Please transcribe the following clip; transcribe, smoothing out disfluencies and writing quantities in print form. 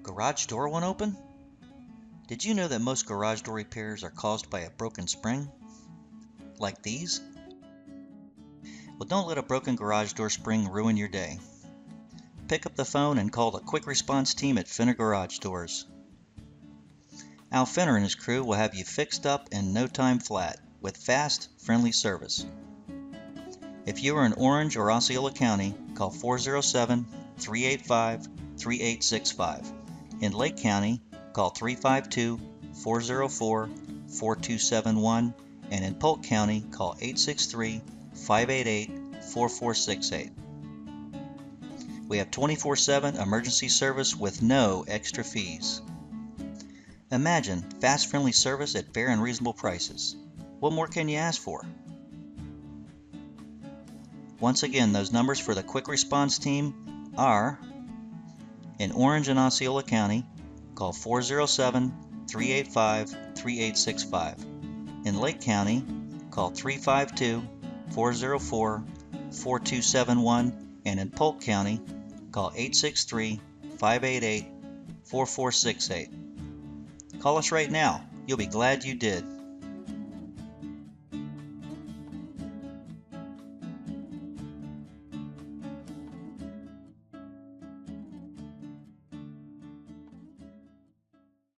Garage door won't open? Did you know that most garage door repairs are caused by a broken spring? Like these? Well, don't let a broken garage door spring ruin your day. Pick up the phone and call the quick response team at Fenner Garage Doors. Al Fenner and his crew will have you fixed up in no time flat with fast, friendly service. If you are in Orange or Osceola County, call 407-385-3865. In Lake County, call 352-404-4271, and in Polk County, call 863-588-4468. We have 24/7 emergency service with no extra fees. Imagine fast, friendly service at fair and reasonable prices. What more can you ask for? Once again, those numbers for the quick response team are: in Orange and Osceola County, call 407-385-3865. In Lake County, call 352-404-4271. And in Polk County, call 863-588-4468. Call us right now. You'll be glad you did.